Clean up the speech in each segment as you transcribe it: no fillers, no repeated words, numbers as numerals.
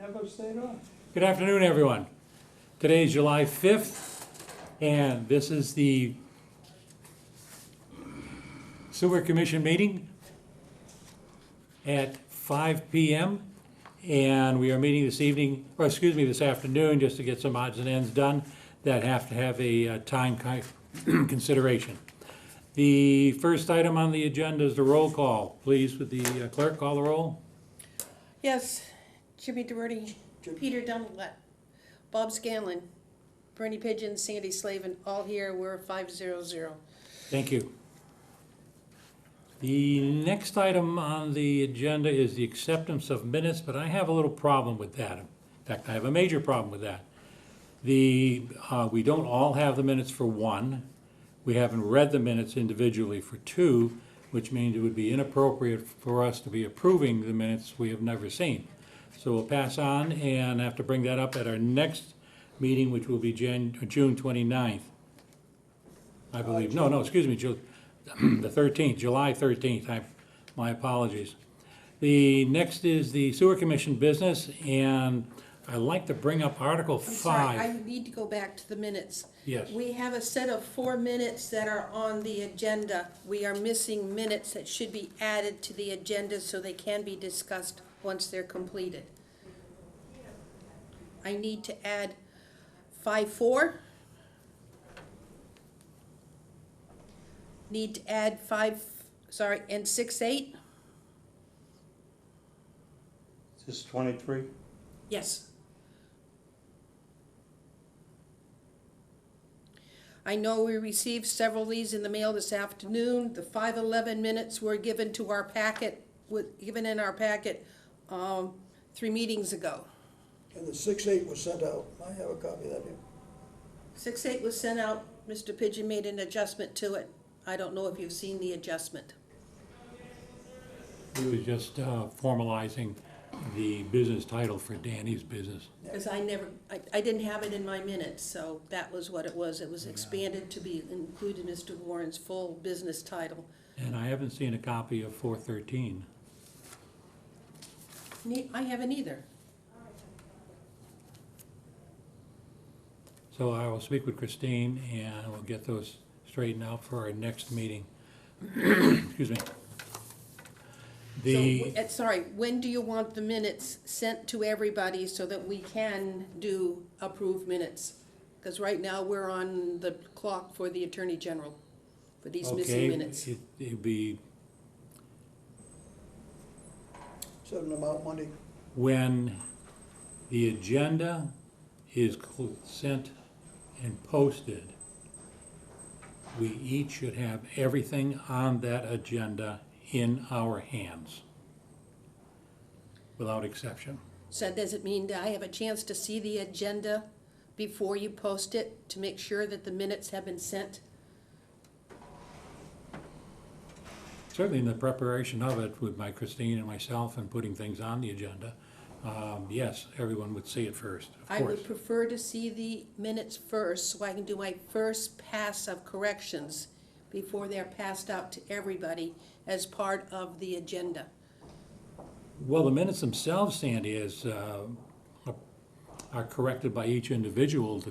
Never stayed on. Good afternoon, everyone. Today is July 5th, and this is the Sewer Commission meeting at 5 p.m. And we are meeting this evening, or excuse me, this afternoon, just to get some odds and ends done that have to have a time consideration. The first item on the agenda is the roll call. Please, would the clerk call the roll? Yes, Jimmy DeRotti, Peter Dunlap, Bob Scanlon, Bernie Pigeon, Sandy Slavin, all here, we're 500. Thank you. The next item on the agenda is the acceptance of minutes, but I have a little problem with that. In fact, I have a major problem with that. We don't all have the minutes for one. We haven't read the minutes individually for two, which means it would be inappropriate for us to be approving the minutes we have never seen. So we'll pass on and have to bring that up at our next meeting, which will be June 29th. I believe, no, excuse me, the 13th, July 13th, my apologies. The next is the Sewer Commission business, and I'd like to bring up Article 5. Sorry, I need to go back to the minutes. Yes. We have a set of 4 minutes that are on the agenda. We are missing minutes that should be added to the agenda so they can be discussed once they're completed. I need to add 5-4. Need to add and 6-8. Is this 23? Yes. I know we received several of these in the mail this afternoon. The 5-11 minutes were given to our packet, given in our packet 3 meetings ago. And the 6-8 was sent out. I have a copy of that here. 6-8 was sent out. Mr. Pigeon made an adjustment to it. I don't know if you've seen the adjustment. He was just formalizing the business title for Danny's business. Because I didn't have it in my minutes, so that was what it was. It was expanded to be included in Mr. Warren's full business title. And I haven't seen a copy of 413. I haven't either. So I will speak with Christine and we'll get those straightened out for our next meeting. Excuse me. Sorry, when do you want the minutes sent to everybody so that we can do approved minutes? Because right now, we're on the clock for the Attorney General for these missing minutes. It'd be Send them out Monday. when the agenda is sent and posted, we each should have everything on that agenda in our hands, without exception. So does it mean that I have a chance to see the agenda before you post it to make sure that the minutes have been sent? Certainly in the preparation of it with my Christine and myself and putting things on the agenda, yes, everyone would see it first, of I course. would prefer to see the minutes first so I can do my first pass of corrections before they're passed out to everybody as part of the agenda. Well, the minutes themselves, Sandy, are corrected by each individual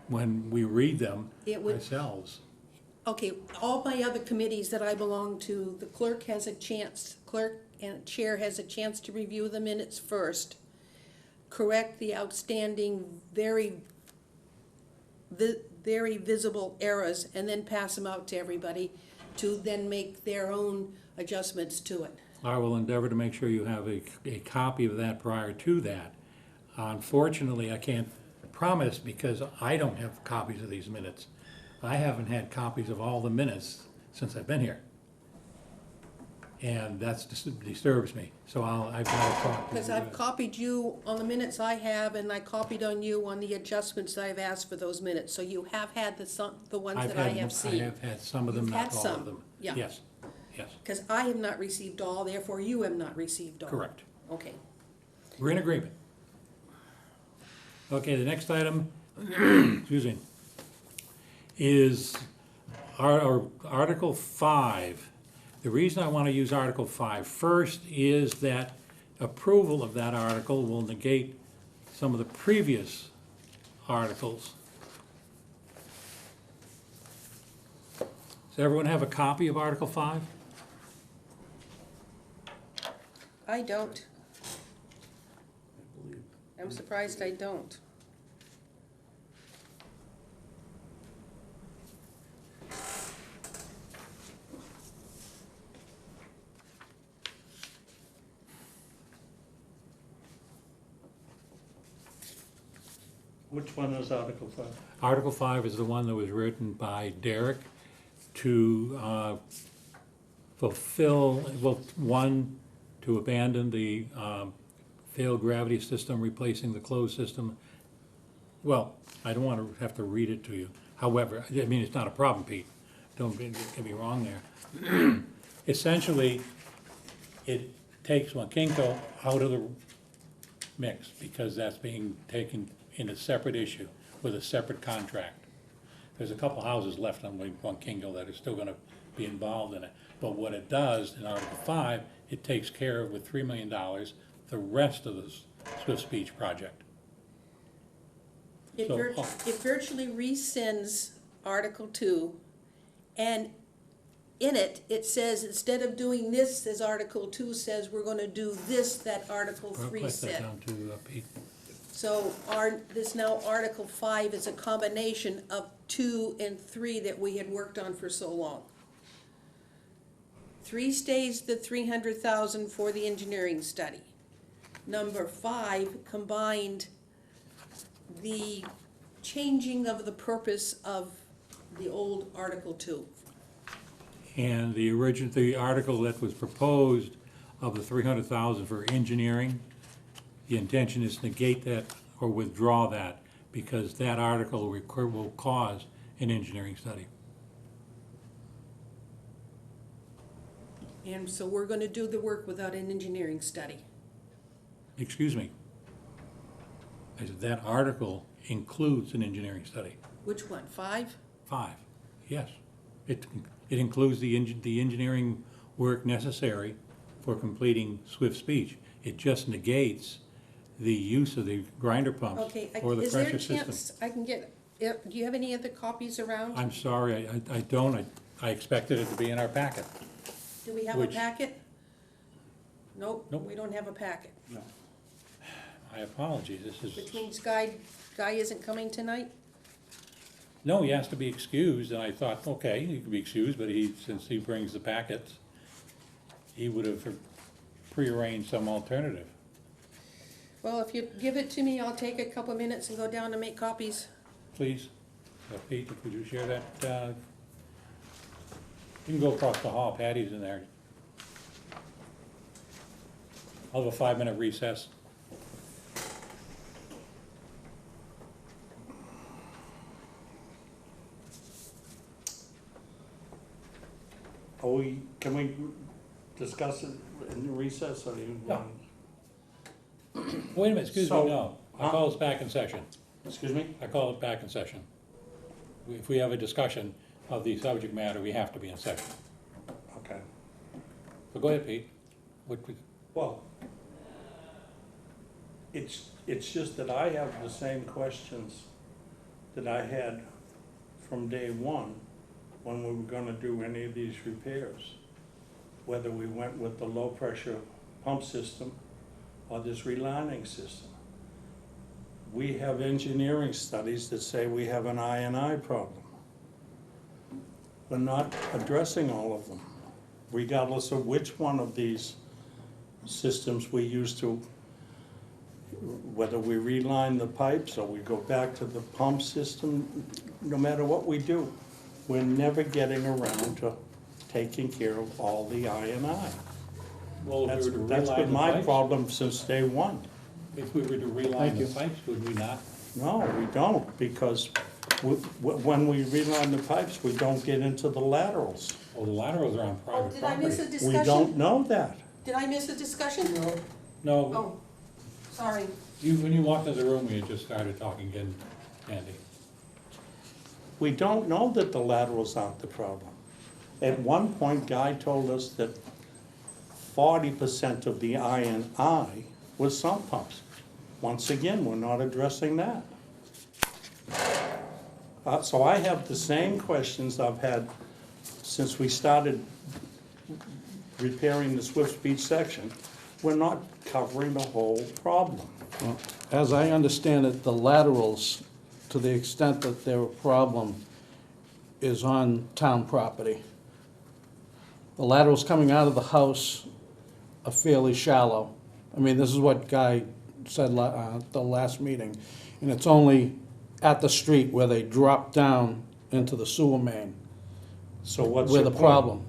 when we read them ourselves. Okay, all my other committees that I belong to, the clerk and chair has a chance to review the minutes first, correct the outstanding, very visible errors, and then pass them out to everybody to then make their own adjustments to it. I will endeavor to make sure you have a copy of that prior to that. Unfortunately, I can't promise because I don't have copies of these minutes. I haven't had copies of all the minutes since I've been here. And that disturbs me, so I've got to talk to you. Because I've copied you on the minutes I have, and I copied on you on the adjustments that I've asked for those minutes. So you have had the ones that I have seen. I have had some of them, You've had not all some, of them. yeah. Yes. Because I have not received all, therefore you have not received all. Correct. Okay. We're in agreement. Okay, the next item, excuse me, is Article 5. The reason I want to use Article 5 first is that approval of that article will negate some of the previous articles. Does everyone have a copy of Article 5? I don't. I'm surprised I don't. Which one is Article 5? Article 5 is the one that was written by Derek to fulfill, well, one, to abandon the failed gravity system, replacing the closed system. Well, I don't want to have to read it to you. However, I mean, it's not a problem, Pete. Don't get me wrong there. Essentially, it takes Wakinko out of the mix because that's being taken in a separate issue with a separate contract. There's a couple houses left on Wakinko that are still gonna be involved in it. But what it does in Article 5, it takes care of with $3 million, the rest of the Swift Speech project. It So, it virtually rescinds Article 2, and in it, it says, instead of doing this, as Article 2 says, we're gonna do this that Article I'll 3 pass that said. down to Pete. So this now Article 5 is a combination of 2 and 3 that we had worked on for so long. 3 stays the 300,000 for the engineering study. Number 5 combined the changing of the purpose of the old Article 2. And the article that was proposed of the 300,000 for engineering, the intention is to negate that or withdraw that because that article will cause an engineering study. And so we're gonna do the work without an engineering study. Excuse me. I said that article includes an engineering study. Which one, 5? 5, yes. It includes the engineering work necessary for completing Swift Speech. It just negates the use of the grinder pumps Okay, or the is there pressure a system. chance I can get, do you have any other copies around? I'm sorry, I don't. I expected it to be in our packet. Do we have a which- packet? Nope, Nope. we don't have a packet. No. My apologies, this is, Which means Guy isn't coming tonight? no, he has to be excused, and I thought, okay, he could be excused, but since he brings the packets, he would have prearranged some alternative. Well, if you give it to me, I'll take a couple minutes and go down and make copies. Please, Pete, would you share that? You can go across the hall, Patty's in there. I'll have a 5-minute recess. Can we discuss it in recess, or do you No. want? Wait a minute, excuse me, So- no. I call us back in session. Excuse me? I call it back in session. If we have a discussion of the subject matter, we have to be in session. Okay. But go ahead, Pete. Well, it's just that I have the same questions that I had from day one when we were gonna do any of these repairs. Whether we went with the low-pressure pump system or this relining system. We have engineering studies that say we have an I&I problem. We're not addressing all of them, regardless of which one of these systems we use to, whether we reline the pipes or we go back to the pump system, no matter what we do, we're never getting around to taking care of all the I&I. Well, That's if we were to been reline the my pipes, problem since day one. if we were to reline the pipes, would we not? No, we don't, because when we reline the pipes, we don't get into the laterals. Well, the laterals are on Oh, private did I miss a property. We discussion? don't know that. Did I miss a discussion? No, Oh, sorry. when you walked in the room, we had just started talking again, Andy. We don't know that the laterals aren't the problem. At one point, Guy told us that 40% of the I&I was sump pumps. Once again, we're not addressing that. So I have the same questions I've had since we started repairing the Swift Beach section. We're not covering the whole problem. Well, as I understand it, the laterals, to the extent that they're a problem, is on town property. The laterals coming out of the house are fairly shallow. I mean, this is what Guy said the last meeting, and it's only at the street where they drop down into the sewer main, So what's where your the point? problem.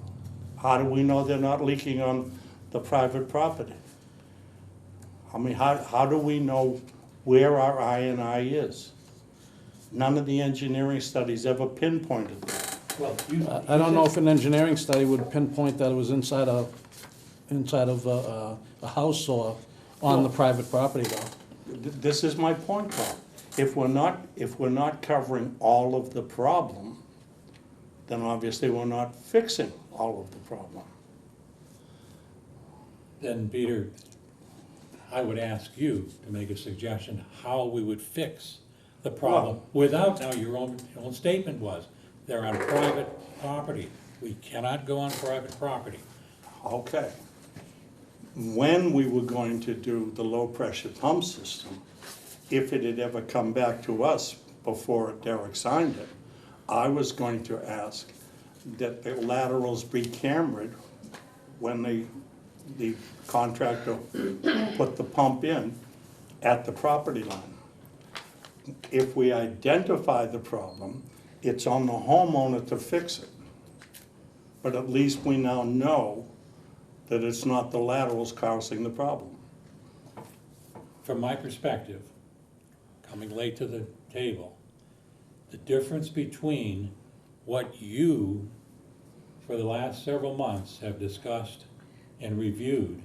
How do we know they're not leaking on the private property? I mean, how do we know where our I&I is? None of the engineering studies ever pinpointed that. Well, I don't know if an engineering study would pinpoint that it was inside of a house or on the private property though. This is my point, Paul. If we're not covering all of the problem, then obviously we're not fixing all of the problem. Then, Peter, I would ask you to make a suggestion how we would fix the problem without, now your own statement was, they're on private property. We cannot go on private property. Okay. When we were going to do the low-pressure pump system, if it had ever come back to us before Derek signed it, I was going to ask that the laterals be cambered when the contractor put the pump in at the property line. If we identify the problem, it's on the homeowner to fix it. But at least we now know that it's not the laterals causing the problem. From my perspective, coming late to the table, the difference between what you, for the last several months, have discussed and reviewed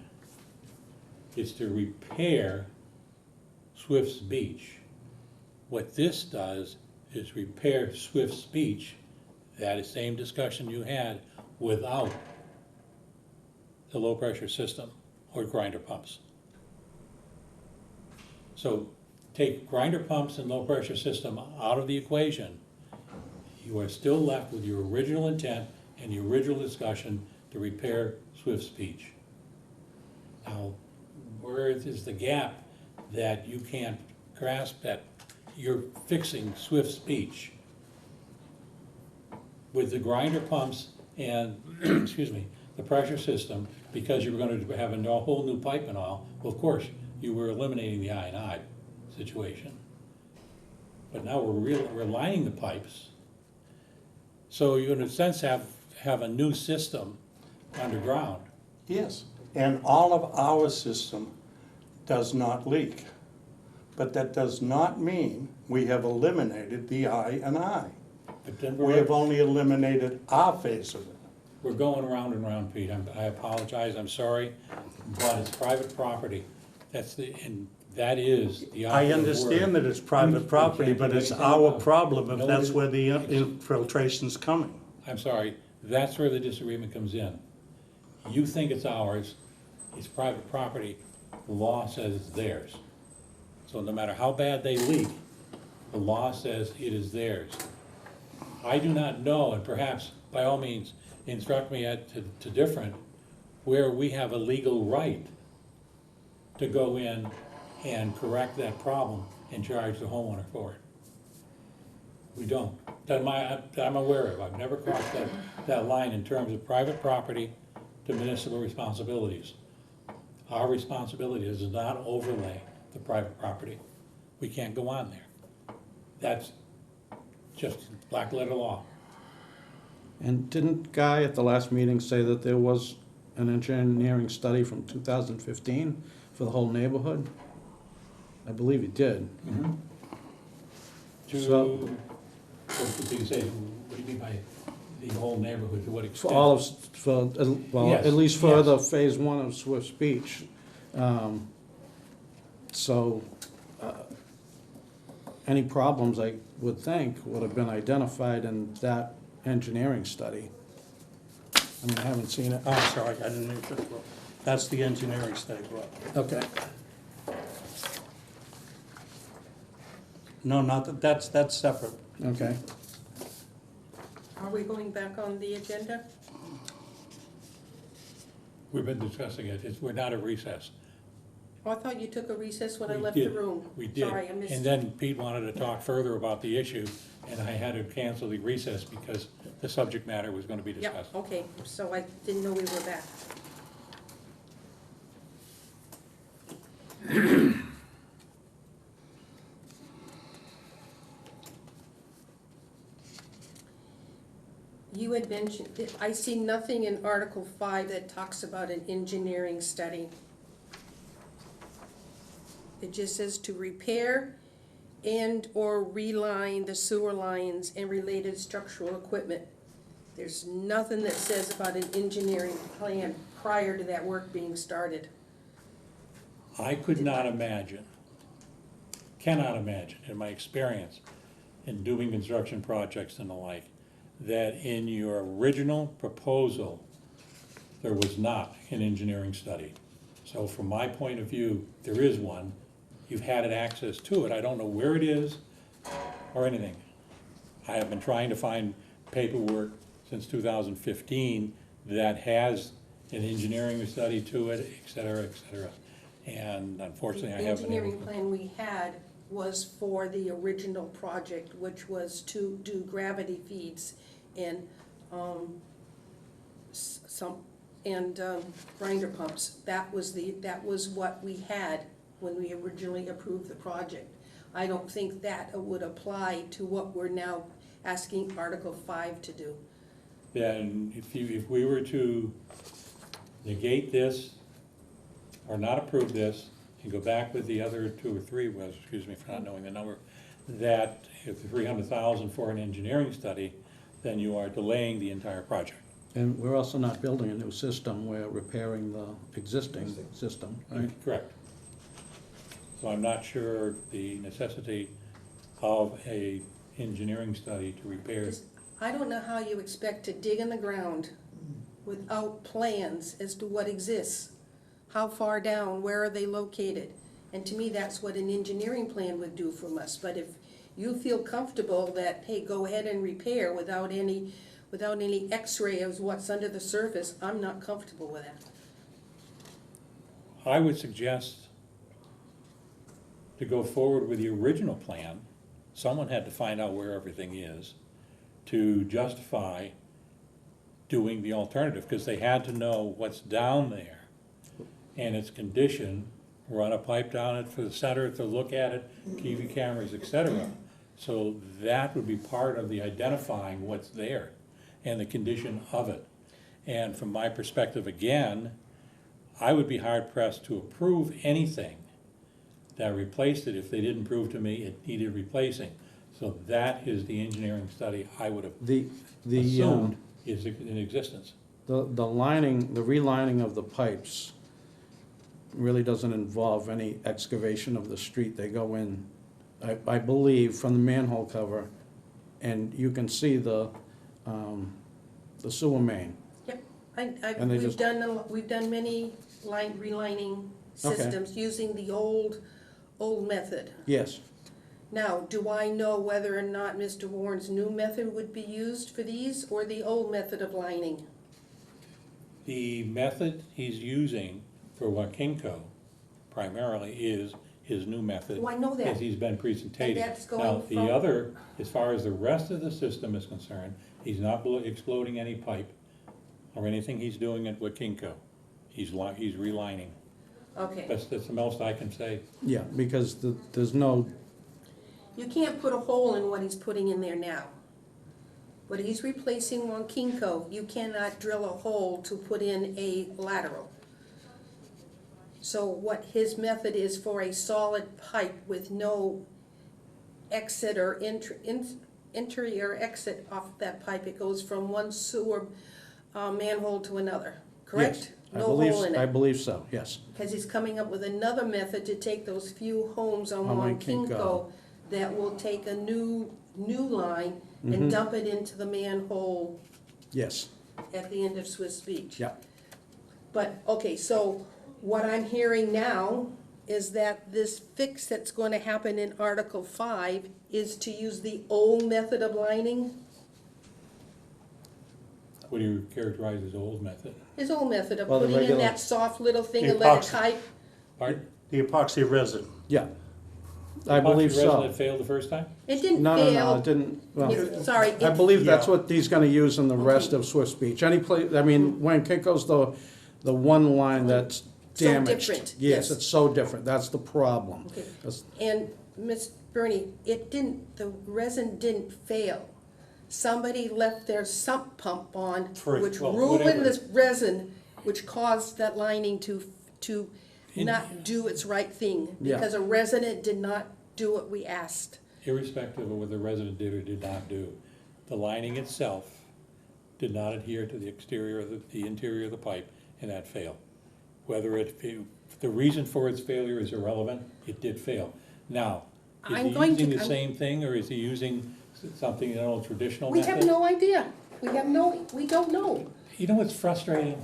is to repair Swift's Beach. What this does is repair Swift's Beach, that same discussion you had, without the low-pressure system or grinder pumps. So take grinder pumps and low-pressure system out of the equation, you are still left with your original intent and the original discussion to repair Swift's Beach. Now, where is the gap that you can't grasp that you're fixing Swift's Beach with the grinder pumps and, excuse me, the pressure system, because you were gonna have a whole new pipe and all? Well, of course, you were eliminating the I&I situation. But now we're lining the pipes, so you in a sense have a new system underground. Yes. And all of our system does not leak. But that does not mean we have eliminated the I&I. But then We have only eliminated our phase of it. we're going round and round, Pete. I apologize, I'm sorry, but it's private property. And that is the I operative understand word. that it's private property, can't but do it's anything our about it. problem if Nobody- that's where the infiltration's coming. I'm sorry, that's where the disagreement comes in. You think it's ours, it's private property, the law says it's theirs. So no matter how bad they leak, the law says it is theirs. I do not know, and perhaps by all means instruct me to different, where we have a legal right to go in and correct that problem and charge the homeowner for it. We don't. That I'm aware of. I've never crossed that line in terms of private property to municipal responsibilities. Our responsibility is to not overlay the private property. We can't go on there. That's just black letter law. And didn't Guy at the last meeting say that there was an engineering study from 2015 for the whole neighborhood? I believe he did. So- What do you say, what do you mean by the whole neighborhood, to what For extent? all of, well, Yes, at least for yes. the phase one of Swift's Beach. So, any problems, I would think, would have been identified in that engineering study. I mean, I haven't seen it. Oh, sorry, I didn't mean to. That's the engineering study, Rob. Okay. No, not that, that's separate. Okay. Are we going back on the agenda? We've been discussing it, we're not at recess. Oh, I thought you took a recess when I We left the did. room. We did, Sorry, I missed. and then Pete wanted to talk further about the issue, and I had to cancel the recess because the subject matter was gonna be Yeah, discussed. okay, so I didn't know we were back. You had mentioned, I see nothing in Article 5 that talks about an engineering study. It just says to repair and/or reline the sewer lines and related structural equipment. There's nothing that says about an engineering plan prior to that work being started. I could not imagine, cannot imagine, in my experience in doing construction projects and the like, that in your original proposal, there was not an engineering study. So from my point of view, there is one. You've had access to it. I don't know where it is or anything. I have been trying to find paperwork since 2015 that has an engineering study to it, et cetera, et cetera. And unfortunately, I haven't. The engineering plan we had was for the original project, which was to do gravity feeds and, grinder pumps. That was what we had when we originally approved the project. I don't think that would apply to what we're now asking Article 5 to do. Then if we were to negate this or not approve this and go back with the other two or three, well, excuse me for not knowing the number, that if the 300,000 for an engineering study, then you are delaying the entire project. And we're also not building a new system, we're repairing the existing system, right? Correct. So I'm not sure the necessity of a engineering study to repair. I don't know how you expect to dig in the ground without plans as to what exists. How far down, where are they located? And to me, that's what an engineering plan would do from us. But if you feel comfortable that, hey, go ahead and repair without any x-ray of what's under the surface, I'm not comfortable with that. I would suggest to go forward with the original plan. Someone had to find out where everything is to justify doing the alternative, because they had to know what's down there and its condition, run a pipe down it for the center to look at it, TV cameras, et cetera. So that would be part of the identifying what's there and the condition of it. And from my perspective, again, I would be hard pressed to approve anything that replaced it if they didn't prove to me it needed replacing. So that is the engineering study I would have The assumed is in existence. The lining, the relining of the pipes really doesn't involve any excavation of the street. They go in, I believe, from the manhole cover, and you can see the sewer main. Yep, And they just- we've done many relining systems using the old method. Yes, Now, do I know whether or not Mr. Warren's new method would be used for these, or the old method of lining? The method he's using for Wakinko primarily is his new method. Oh, I know that. As he's been presentating. And that's going Now, from- the other, as far as the rest of the system is concerned, he's not exploding any pipe or anything he's doing at Wakinko. He's relining. Okay, That's the most I can say. yeah, because there's no, you can't put a hole in what he's putting in there now. What he's replacing on Kinko, you cannot drill a hole to put in a lateral. So what his method is for a solid pipe with no exit or entry or exit off that pipe, it goes from one sewer manhole to another, correct? yes. No hole in I it, believe so, yes. because he's coming up with another method to take those few homes on On Long Kinko. Kinko that will take a new line Mhm. and dump it into the manhole Yes, at the end of Swiss Beach. yeah. But, okay, so what I'm hearing now is that this fix that's going to happen in Article 5 is to use the old method of lining? What do you characterize as old method? His old method of Well, the putting in regular- that soft little thing The and let it epoxy. type? Pardon? The epoxy resin. Yeah, I believe Epoxy resin so. that failed the first time? It didn't No, fail. no, no, it didn't, well, Sorry, I believe that's Yeah. what he's gonna use in the rest of Swiss Beach. Any place, I mean, when Kinko's the one line that's So damaged. different, yes. Yes, it's so different, that's the problem. Okay. That's- And, Miss Bernie, the resin didn't fail. Somebody left their sump pump on, Free. which Well, ruined whatever. this resin, which caused that lining to In- not do its right thing. Yeah. Because a resident did not do what we asked. Irrespective of what the resident did or did not do, the lining itself did not adhere to the exterior of the interior of the pipe, and that failed. Whether the reason for its failure is irrelevant, it did fail. Now, is I'm he going using to- the same thing, or is he using something, an old traditional We method? have no idea. We don't know. You know what's frustrating?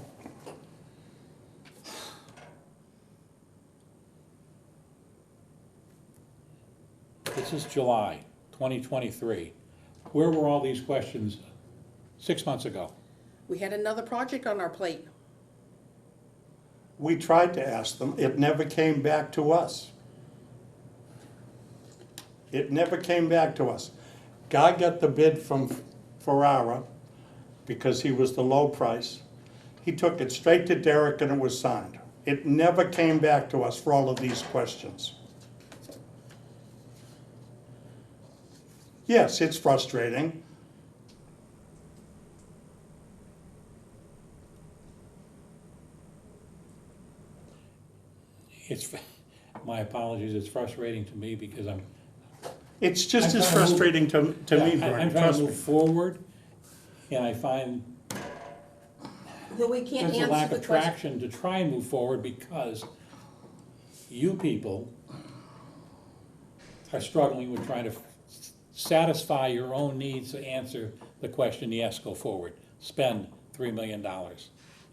This is July 2023. Where were all these questions 6 months ago? We had another project on our plate. We tried to ask them, it never came back to us. It never came back to us. Guy got the bid from Ferrara because he was the low price. He took it straight to Derek and it was signed. It never came back to us for all of these questions. Yes, it's frustrating. It's, my apologies, it's frustrating to me because It's just I'm as trying to move- frustrating to me, I'm Bernie, trying to trust me. move forward, and I find That we can't there's a lack answer of the question. traction to try and move forward because you people are struggling with trying to satisfy your own needs to answer the question, yes, go forward, spend $3 million.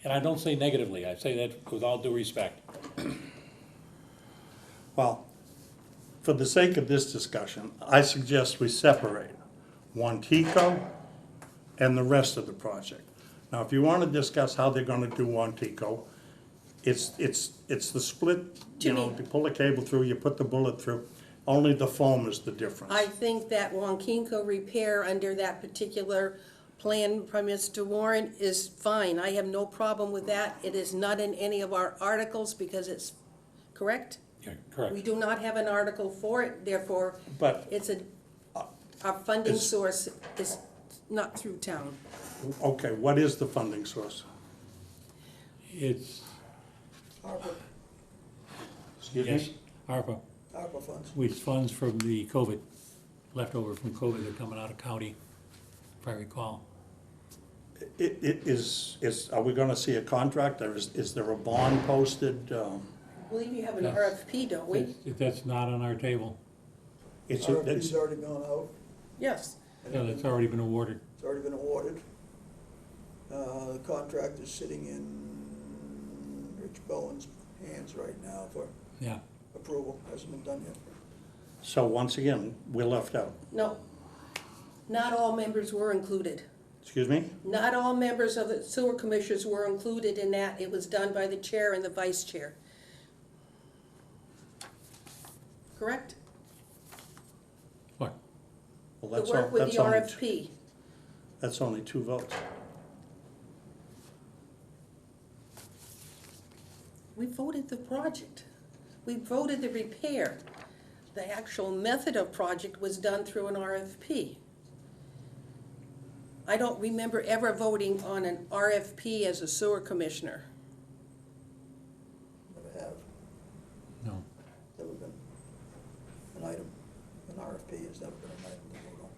And I don't say negatively, I say that with all due respect. Well, for the sake of this discussion, I suggest we separate Wantico and the rest of the project. Now, if you want to discuss how they're gonna do Wantico, it's the split, you know, me- you pull the cable through, you put the bullet through, only the foam is the difference. I think that Wonkinko repair under that particular plan by Mr. Warren is fine. I have no problem with that. It is not in any of our articles because it's, correct? Yeah, We correct. do not have an article for it, therefore, But, it's our funding It's- source is not through town. okay, what is the funding source? It's, ARPA, Excuse yes, me? ARPA, ARPA funds. with funds from the COVID, leftover from COVID, they're coming out of county, if I recall. It is, are we gonna see a contract, or is there a bond posted? I believe you have an Yes. RFP, don't we? That's not on our table. It's, RFP's already gone out. Yes. Yeah, that's already been awarded. It's already been awarded. The contract is sitting in Rich Bowen's hands right now for Yeah. approval. Hasn't been done yet. so once again, we're left out. No. Not all members were included. Excuse me? Not all members of the sewer commissioners were included in that. It was done by the chair and the vice chair. Correct? What? Well, The that's work all, with that's the only, RFP. that's only 2 votes. We voted the project. We voted the repair. The actual method of project was done through an RFP. I don't remember ever voting on an RFP as a sewer commissioner. Never have. No. Never been an item. An RFP has never been an item to vote on.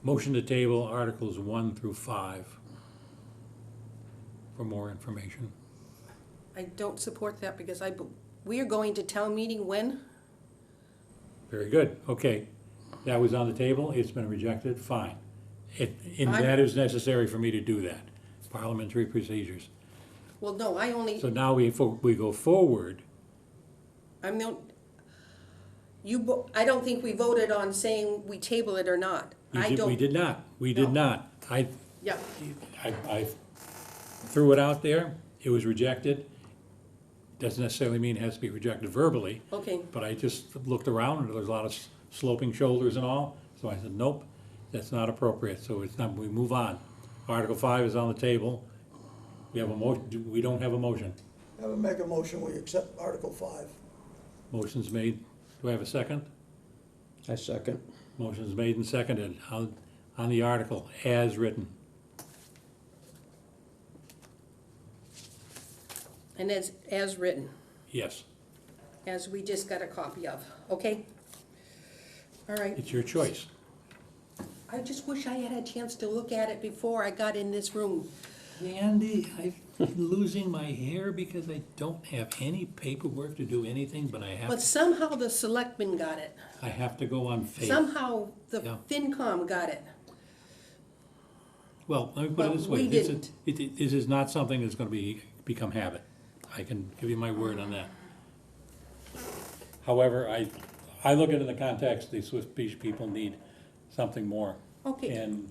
Motion to table Articles 1 through 5 for more information. I don't support that because we are going to town meeting when? Very good, okay. That was on the table, it's been rejected, fine. And I'm- that is necessary for me to do that, parliamentary procedures. Well, no, I only, So now we go forward. I'm not, I don't think we voted on saying we table it or not. I don't. We did not, we did No. not. Yeah, I threw it out there, it was rejected. Doesn't necessarily mean it has to be rejected verbally, okay, but I just looked around and there was a lot of sloping shoulders and all. So I said, nope, that's not appropriate, so it's not, we move on. Article 5 is on the table. We have a motion, we don't have a motion. I would make a motion, we accept Article 5. Motion's made, do I have a second? I second. Motion's made and seconded on the article as written. and as written, Yes, as we just got a copy of, okay? All right, it's your choice. I just wish I had a chance to look at it before I got in this room. Andy, I'm losing my hair because I don't have any paperwork to do anything, but I But somehow the selectmen got it. I have to go on faith. Somehow the Yeah. FinCom got it. Well, let me put But it this way. we didn't. This is not something that's gonna become habit. I can give you my word on that. However, I look at it in the context, the Swift Beach people need something more. Okay, And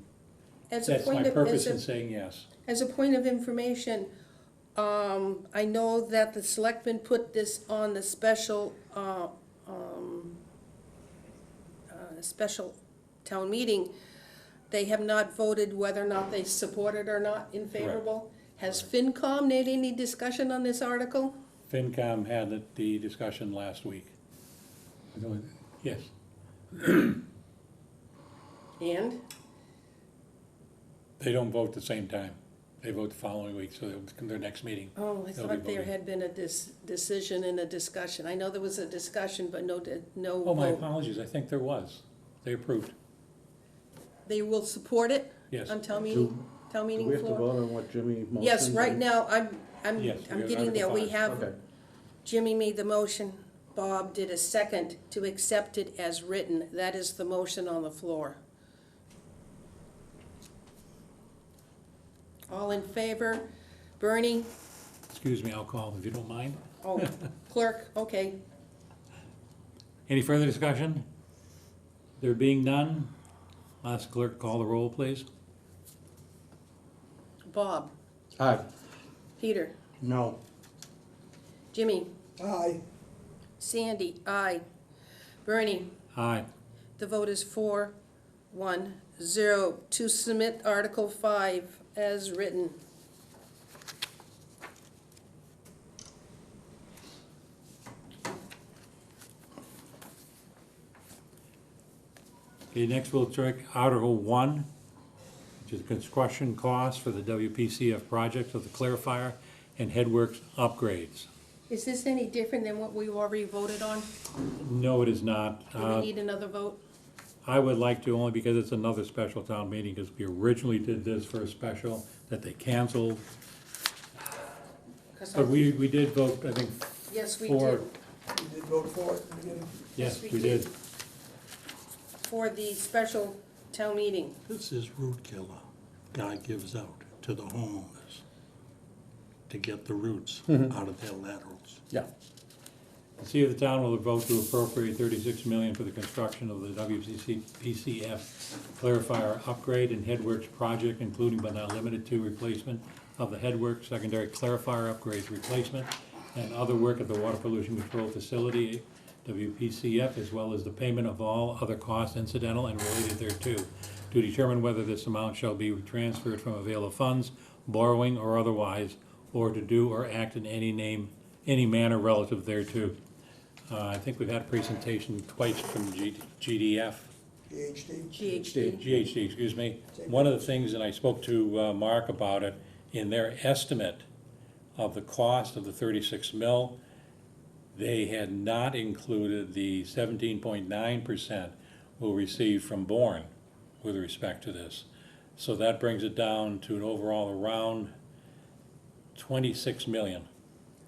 as a that's my point of, purpose in saying yes. as a point of information, I know that the selectmen put this on the special town meeting. They have not voted whether or not they support it or not in favorable. Has FinCom made any discussion on this article? FinCom had the discussion last week. Yes, And? they don't vote the same time. They vote the following week, so they'll come to their next meeting. Oh, I They'll be thought there voting. had been a decision and a discussion. I know there was a discussion, but no Oh, my vote. apologies, I think there was. They approved, They will support it yes. on town Do meeting we have to floor? vote on what Jimmy motioned? Yes, right now, I'm Yes, we have getting there. Article We 5. have, Okay. Jimmy made the motion, Bob did a second to accept it as written. That is the motion on the floor. All in favor? Bernie? Excuse me, I'll call if you don't mind. Oh, clerk, okay. Any further discussion? There being none, ask clerk call the roll, please. Bob? Aye. Peter? No. Jimmy? Aye. Sandy? Aye. Bernie? Aye. The vote is 4-1-0 to submit Article 5 as written. Okay, next we'll take Article 1, which is construction costs for the WPCF project of the clarifier and headworks upgrades. Is this any different than what we already voted on? No, it is not. Do we need another vote? I would like to, only because it's another special town meeting, because we originally did this for a special that they canceled. 'Cause But we did vote, I think, Yes, we for, did, You did vote for it in the beginning? yes, Yes, we we did. for the special town meeting. This is root killer God gives out to the homeowners to get the roots out of their laterals. Yeah. See if the town will vote to appropriate $36 million for the construction of the PCF clarifier upgrade and headworks project, including but not limited to replacement of the headworks, secondary clarifier upgrades replacement, and other work at the water pollution control facility, WPCF, as well as the payment of all other costs incidental and related thereto, to determine whether this amount shall be transferred from available funds, borrowing or otherwise, or to do or act in any manner relative thereto. I think we've had a presentation twice from GDF, PhD? GHD. GHD, excuse me. One of the things, and I spoke to Mark about it, in their estimate of the cost of the 36 mil, they had not included the 17.9% we'll receive from Bourne with respect to this. So that brings it down to an overall around 26 million.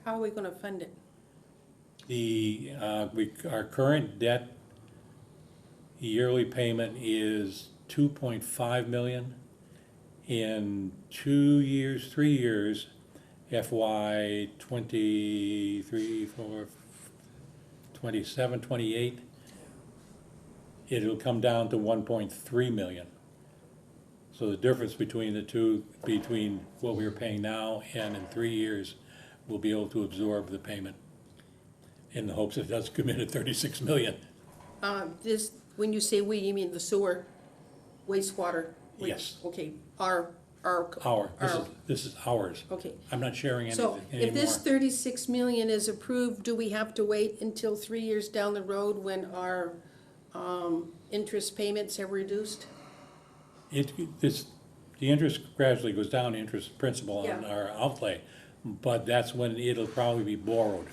How are we gonna fund it? Our current debt yearly payment is 2.5 million. In 2 years, 3 years, FY 23, 4, 27, 28, it'll come down to 1.3 million. So the difference between the two, between what we are paying now and in 3 years, we'll be able to absorb the payment in the hopes it does come in at 36 million. This, when you say we, you mean the sewer, wastewater? Yes. Okay, This is ours. okay. I'm not sharing So anything if this anymore. 36 million is approved, do we have to wait until 3 years down the road when our interest payments have reduced? The interest gradually goes down, interest principal on Yeah. our outlay, but that's when it'll probably be borrowed.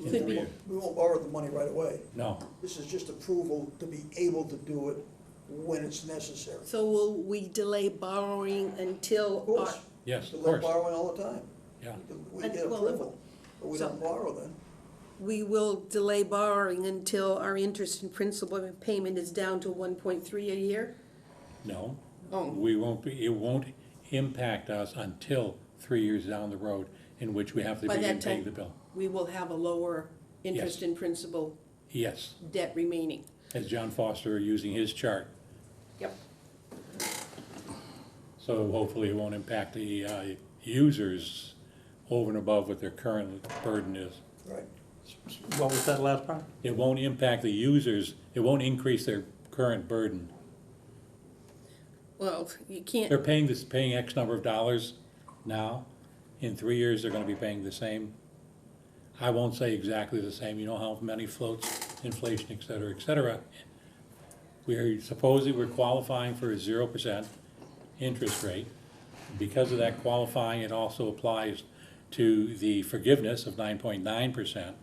Could be. We won't borrow the money right away. No, This is just approval to be able to do it when it's necessary. So will we delay borrowing until? Of course. yes, of They're course, borrowing all the time. yeah. We get Well, approval, but we so- don't borrow then. We will delay borrowing until our interest and principal payment is down to 1.3 a year? No, Oh, it won't impact us until 3 years down the road, in which we have to By begin that paying time- the bill. we will have a lower interest Yes. and principal Yes, debt remaining. as John Foster using his chart. Yep. So hopefully it won't impact the users over and above what their current burden is. Right. What was that last part? It won't impact the users, it won't increase their current burden. Well, you They're can't, paying X number of dollars now. In 3 years, they're gonna be paying the same. I won't say exactly the same, you know how money floats, inflation, et cetera, et cetera. We're qualifying for a 0% interest rate. Because of that qualifying, it also applies to the forgiveness of 9.9%.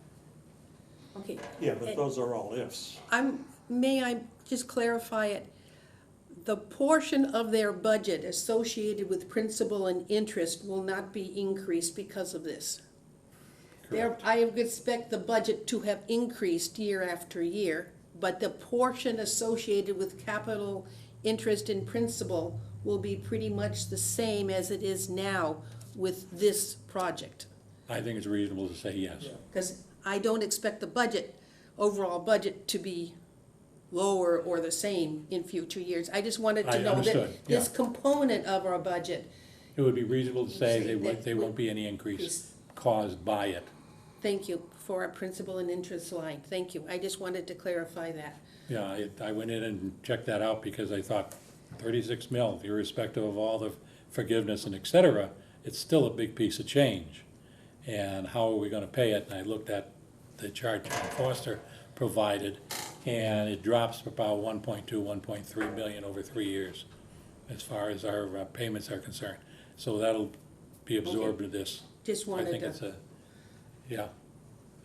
okay. Yeah, but those are all ifs. May I just clarify it? The portion of their budget associated with principal and interest will not be increased because of this. Correct. I would expect the budget to have increased year after year, but the portion associated with capital interest and principal will be pretty much the same as it is now with this project. I think it's reasonable to say yes. Because I don't expect the budget, overall budget, to be lower or the same in future years. I just wanted I to know that understood, this yeah. component of our budget, It would be reasonable to say Say that there won't be any increase caused by it. thank you for our principal and interest line, thank you. I just wanted to clarify that. Yeah, I went in and checked that out because I thought 36 mil, irrespective of all the forgiveness and et cetera, it's still a big piece of change. And how are we gonna pay it? And I looked at the chart John Foster provided, and it drops about 1.2, 1.3 million over 3 years as far as our payments are concerned. So that'll be absorbed in this. Just I wanted think it's to, yeah,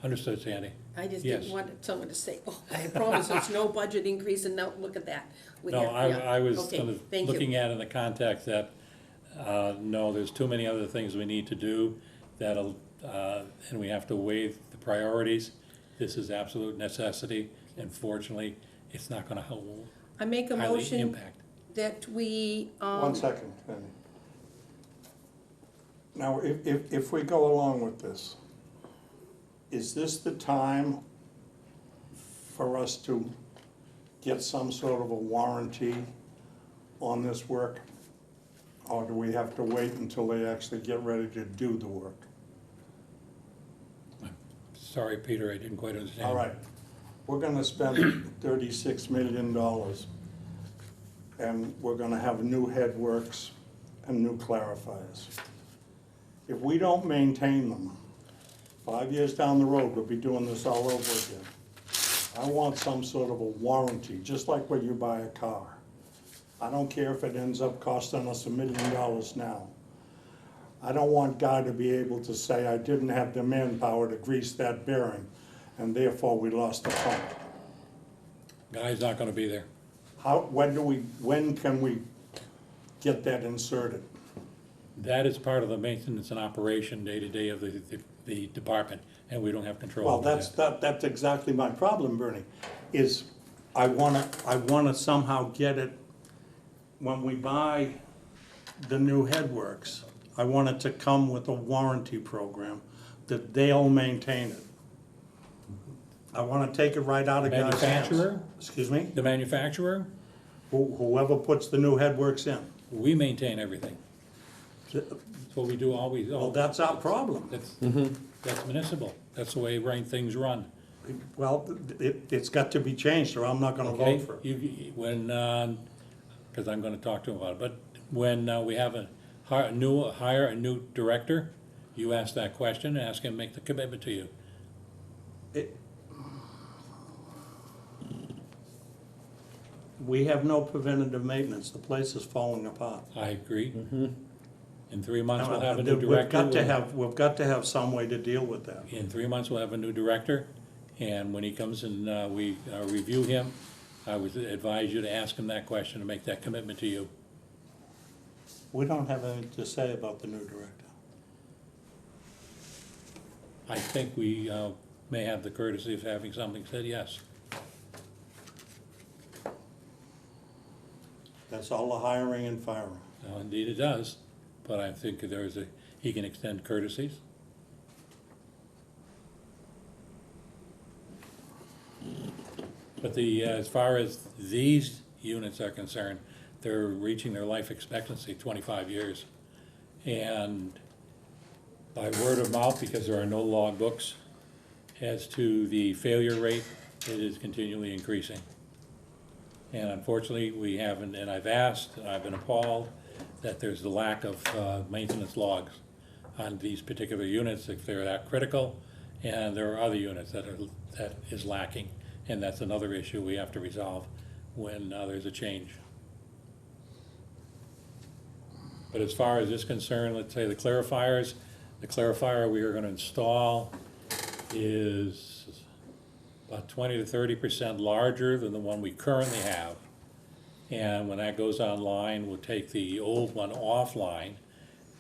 understood, Sandy. I just yes. didn't want someone to say, oh, I promise there's no budget increase and now look at that. We No, have- yeah. I was Okay, kind of thank you. looking at it in the context that, no, there's too many other things we need to do that'll, and we have to weigh the priorities. This is absolute necessity, and fortunately, it's not gonna I make a highly motion impact. that we, 1 second, Penny. Now, if we go along with this, is this the time for us to get some sort of a warranty on this work? Or do we have to wait until they actually get ready to do the work? Sorry, Peter, I didn't quite understand. All right, we're gonna spend $36 million, and we're gonna have new headworks and new clarifiers. If we don't maintain them, 5 years down the road, we'll be doing this all over again. I want some sort of a warranty, just like when you buy a car. I don't care if it ends up costing us $1 million now. I don't want Guy to be able to say, I didn't have the manpower to grease that bearing, and therefore we lost the pump. Guy's not gonna be there. When can we get that inserted? That is part of the maintenance and operation day-to-day of the department, and we don't have control Well, over that. that's exactly my problem, Bernie, is I wanna somehow get it when we buy the new headworks, I want it to come with a warranty program that they'll maintain it. I wanna take it right out of guys' hands. Manufacturer? Excuse me? The manufacturer, Whoever puts the new headworks in. we maintain everything. That's what we do always. Well, that's our problem. That's municipal. That's the way things run. Well, it's got to be changed, or I'm not gonna Okay? vote for it. When, because I'm gonna talk to him about it, but when we have hire a new director, you ask that question and ask him to make the commitment to you. We have no preventative maintenance, the place is falling apart. I agree. In 3 months, we'll have a new director. We've got to have some way to deal with that. In 3 months, we'll have a new director, and when he comes and we review him, I would advise you to ask him that question and make that commitment to you. We don't have anything to say about the new director. I think we may have the courtesy of having something said, yes. That's all the hiring and firing. Now, indeed it does, but I think he can extend courtesies. But as far as these units are concerned, they're reaching their life expectancy, 25 years. And by word of mouth, because there are no log books, as to the failure rate, it is continually increasing. And unfortunately, we haven't, and I've asked, and I've been appalled, that there's the lack of maintenance logs on these particular units, if they're that critical, and there are other units that is lacking, and that's another issue we have to resolve when there's a change. But as far as this concerned, let's say the clarifier we are gonna install is about 20 to 30% larger than the one we currently have. And when that goes online, we'll take the old one offline,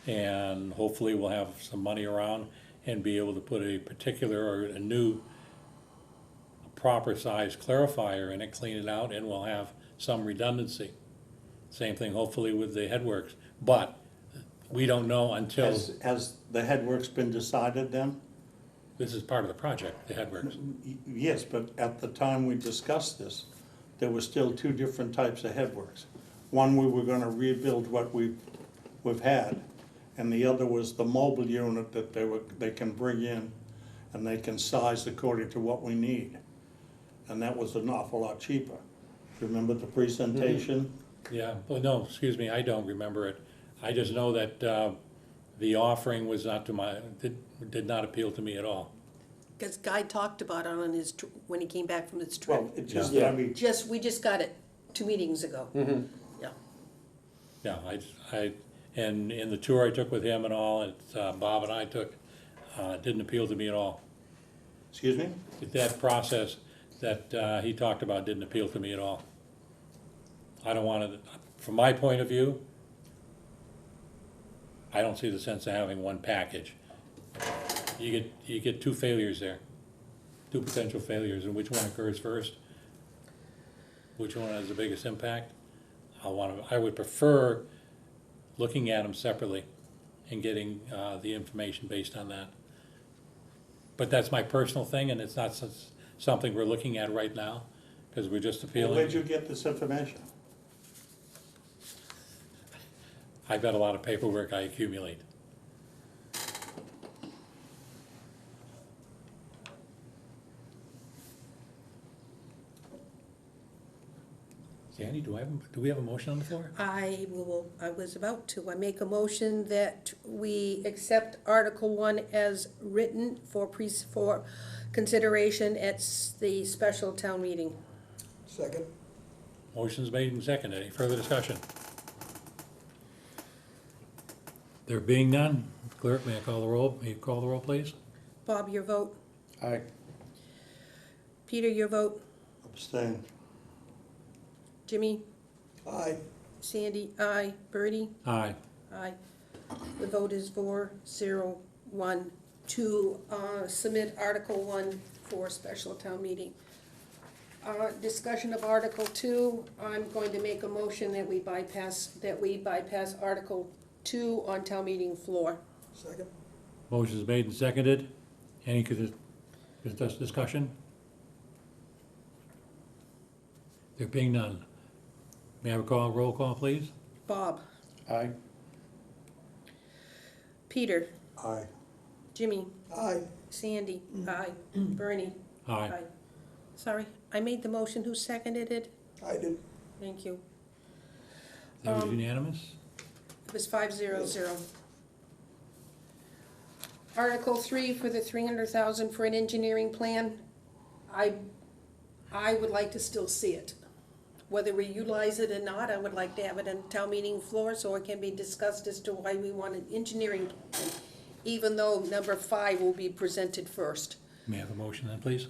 and hopefully we'll have some money around and be able to put a particular or a new proper size clarifier in it, clean it out, and we'll have some redundancy. Same thing hopefully with the headworks, but we don't know until, Has the headworks been decided then? this is part of the project, the headworks. Yes, but at the time we discussed this, there were still two different types of headworks. One, we were gonna rebuild what we've had, and the other was the mobile unit that they can bring in and they can size according to what we need. And that was an awful lot cheaper. Remember the presentation? Yeah, well, no, excuse me, I don't remember it. I just know that the offering was not did not appeal to me at all. Because Guy talked about it on his, when he came back from his trip. Well, it just, Yeah. I mean, We just got it 2 meetings ago. Yeah. Yeah, and in the tour I took with him and all, Bob and I took, didn't appeal to me at all. excuse me? That process that he talked about didn't appeal to me at all. I don't want to, from my point of view, I don't see the sense of having one package. You get two failures there, two potential failures, and which one occurs first? Which one has the biggest impact? I would prefer looking at them separately and getting the information based on that. But that's my personal thing, and it's not something we're looking at right now, because we're just appealing. Where'd you get this information? I've got a lot of paperwork I accumulate. Sandy, do we have a motion on the floor? I was about to. I make a motion that we accept Article 1 as written for consideration at the special town meeting. Second? Motion's made and seconded. Any further discussion? There being none, clerk, may I call the roll? May you call the roll, please? Bob, your vote. Aye. Peter, your vote. Abstain. Jimmy? Aye. Sandy? Aye. Bertie? Aye. Aye. The vote is 4-0-1 to submit Article 1 for special town meeting. Discussion of Article 2, I'm going to make a motion that we bypass Article 2 on town meeting floor. Second? Motion's made and seconded. Any discussion? There being none. May I have a roll call, please? Bob, Aye. Peter, Aye. Jimmy, Aye. Sandy, aye, Bernie. Aye. Sorry, I made the motion, who seconded it? I did. Thank you. That was unanimous? It was 500. Article 3 for the 300,000 for an engineering plan, I would like to still see it. Whether we utilize it or not, I would like to have it on town meeting floor so it can be discussed as to why we want an engineering plan, even though number 5 will be presented first. May I have a motion then, please?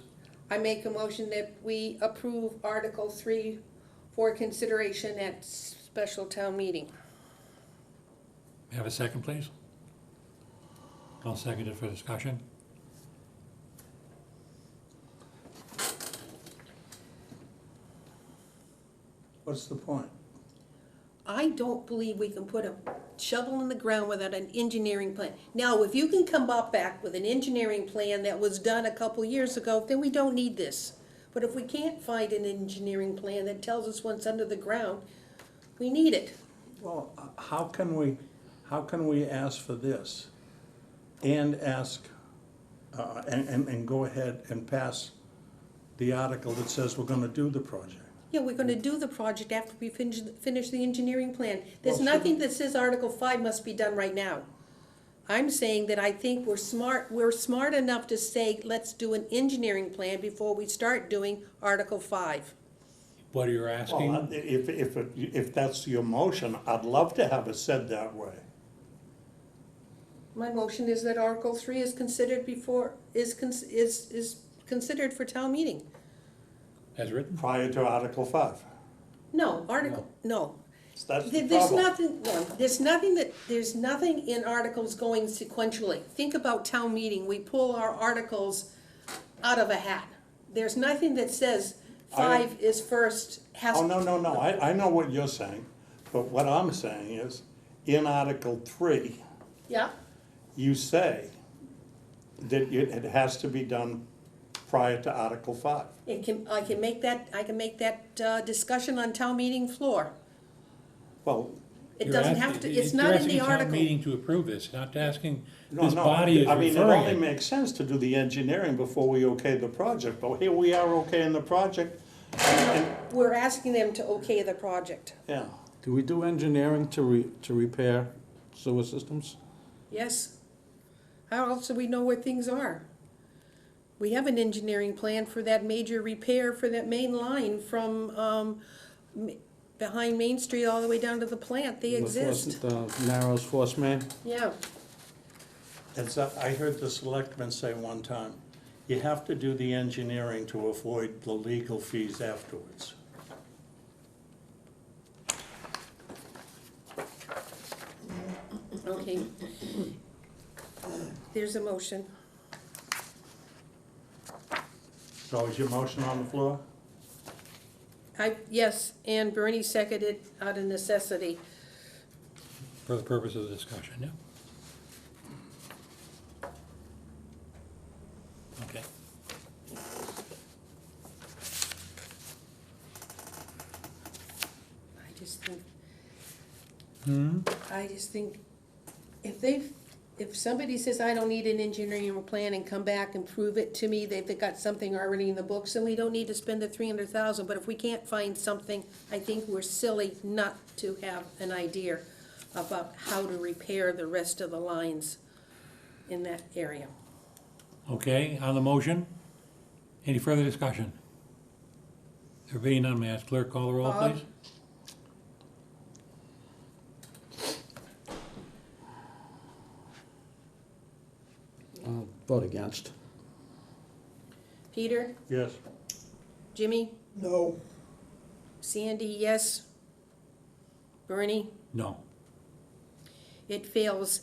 I make a motion that we approve Article 3 for consideration at special town meeting. May I have a second, please? I'll second it for discussion. What's the point? I don't believe we can put a shovel in the ground without an engineering plan. Now, if you can come back with an engineering plan that was done a couple years ago, then we don't need this. But if we can't find an engineering plan that tells us what's under the ground, we need it. Well, how can we ask for this and ask, and go ahead and pass the article that says we're gonna do the project? Yeah, we're gonna do the project after we finish the engineering plan. There's Well, nothing that says Article 5 must be done right now. I'm saying that I think we're smart enough to say, let's do an engineering plan before we start doing Article 5. What are you Well, asking? if that's your motion, I'd love to have it said that way. My motion is that Article 3 is considered considered for town meeting. As written? Prior to Article 5. No, no. That's the There's problem. there's nothing in articles going sequentially. Think about town meeting, we pull our articles out of a hat. There's nothing that says 5 is first, Oh, no, I know what you're saying, but what I'm saying is, in Article 3, Yeah, you say that it has to be done prior to Article 5. I can make that discussion on town meeting floor. Well, It doesn't have to, it's not in the You're asking town article. meeting to approve this, not asking, no, this no, body is I mean, it referring only it. makes sense to do the engineering before we okay the project, but here we are okaying the project, and, We're asking them to okay the project. yeah. Do we do engineering to repair sewer systems? Yes. How else do we know where things are? We have an engineering plan for that major repair for that main line from, behind Main Street all the way down to the plant. They exist. The Narrows Force Main? Yeah. I heard the selectman say one time, you have to do the engineering to avoid the legal fees afterwards. Okay. There's a motion. So is your motion on the floor? Yes, and Bernie seconded out of necessity. For the purpose of the discussion, yeah? Okay. I just think if somebody says, I don't need an engineering plan and come back and prove it to me, they've got something already in the books, then we don't need to spend the 300,000, but if we can't find something, I think we're silly not to have an idea about how to repair the rest of the lines in that area. Okay, on the motion, any further discussion? There being none, may I ask clerk call the roll, Bob? please? Vote against. Peter, Yes. Jimmy, No. Sandy, yes. Bernie, No. it fails.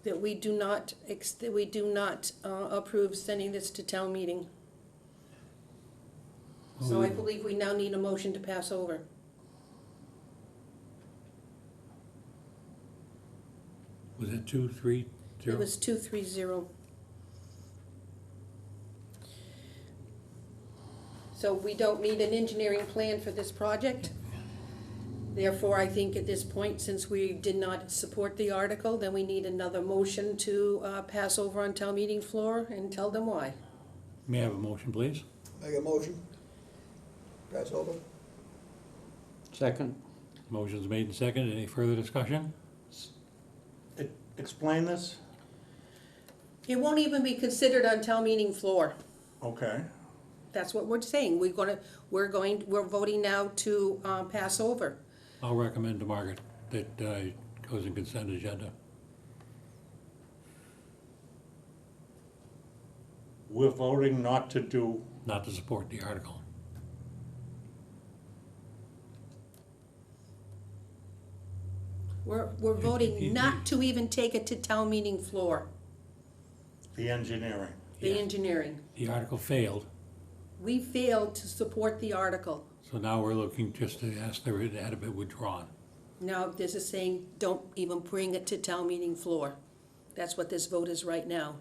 that we do not, approve sending this to town meeting. So I believe we now need a motion to pass over. Was it 2-3-0? It was 2-3-0. So we don't need an engineering plan for this project. Therefore, I think at this point, since we did not support the article, then we need another motion to pass over on town meeting floor and tell them why. May I have a motion, please? Make a motion. Pass over. Second? Motion's made and seconded. Any further discussion? Explain this? It won't even be considered on town meeting floor. Okay. That's what we're saying. We're voting now to pass over. I'll recommend to Margaret that it goes in consent agenda. We're voting not to do, Not to support the article. We're voting not to even take it to town meeting floor, the engineering. the Yeah. engineering. The article failed, We failed to support the article. so now we're looking just to ask to have it withdrawn. Now, this is saying, don't even bring it to town meeting floor. That's what this vote is right now.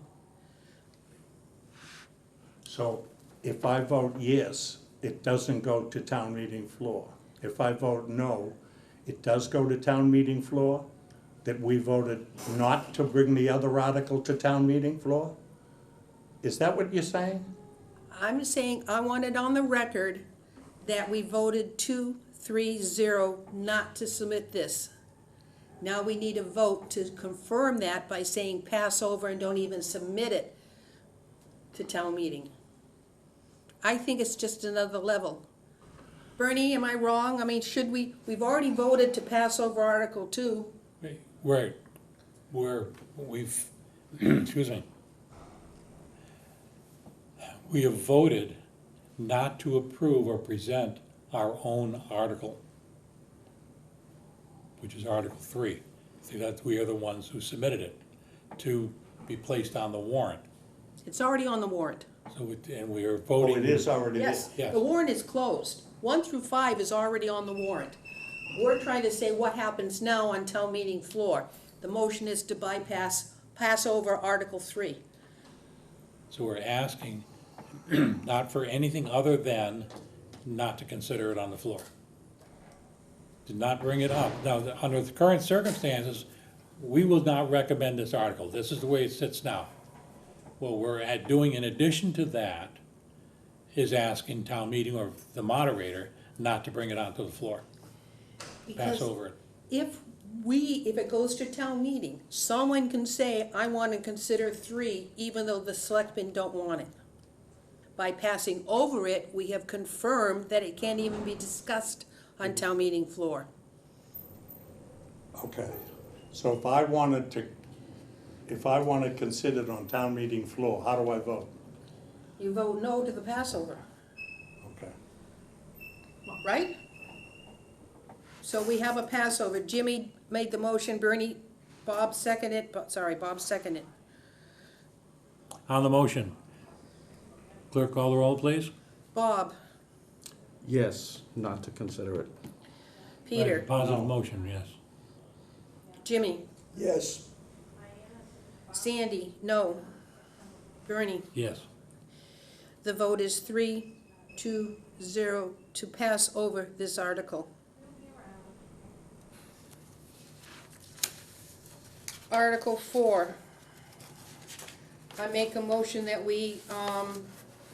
So if I vote yes, it doesn't go to town meeting floor. If I vote no, it does go to town meeting floor, that we voted not to bring the other article to town meeting floor? Is that what you're saying? I'm saying, I want it on the record that we voted 2-3-0 not to submit this. Now we need a vote to confirm that by saying pass over and don't even submit it to town meeting. I think it's just another level. Bernie, am I wrong? I mean, we've already voted to pass over Article 2. Right, we've, excuse me. We have voted not to approve or present our own article, which is Article 3. See, that we are the ones who submitted it to be placed on the warrant. It's already on the warrant. And we are Oh, voting. it is already there. Yes, Yes. the warrant is closed. 1-5 is already on the warrant. We're trying to say what happens now on town meeting floor. The motion is to pass over Article 3. So we're asking not for anything other than not to consider it on the floor. To not bring it up. Now, under the current circumstances, we will not recommend this article. This is the way it sits now. What we're doing in addition to that is asking town meeting or the moderator not to bring it onto the floor. Pass Because over it. if it goes to town meeting, someone can say, I want to consider 3, even though the selectmen don't want it. By passing over it, we have confirmed that it can't even be discussed on town meeting floor. Okay, so if I wanted considered on town meeting floor, how do I vote? You vote no to the passover, Okay. right? So we have a passover. Jimmy made the motion, Bob seconded. On the motion, clerk call the roll, please. Bob, Yes, not to consider it. Peter, Positive No. motion, yes. Jimmy, Yes. Sandy, no. Bernie. Yes. The vote is 3-0 to pass over this article. Article 4. I make a motion that we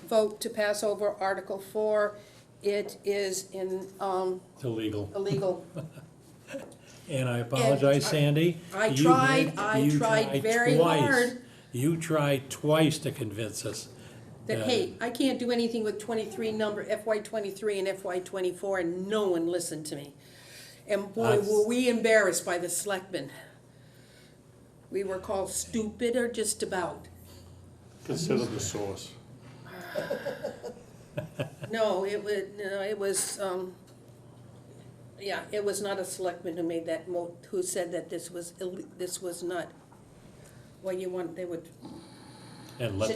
vote to pass over Article 4. It is It's illegal. illegal. And I apologize, Sandy. I You tried tried very twice. hard. You tried twice to convince us. That, hey, I can't do anything with 23 number, FY 23 and FY 24, and no one listened to me. And boy, That's- were we embarrassed by the selectmen. We were called stupid or just about. Consider the source. No, it was, yeah, it was not a selectman who made that who said that this was not. Well, you want, they would, And let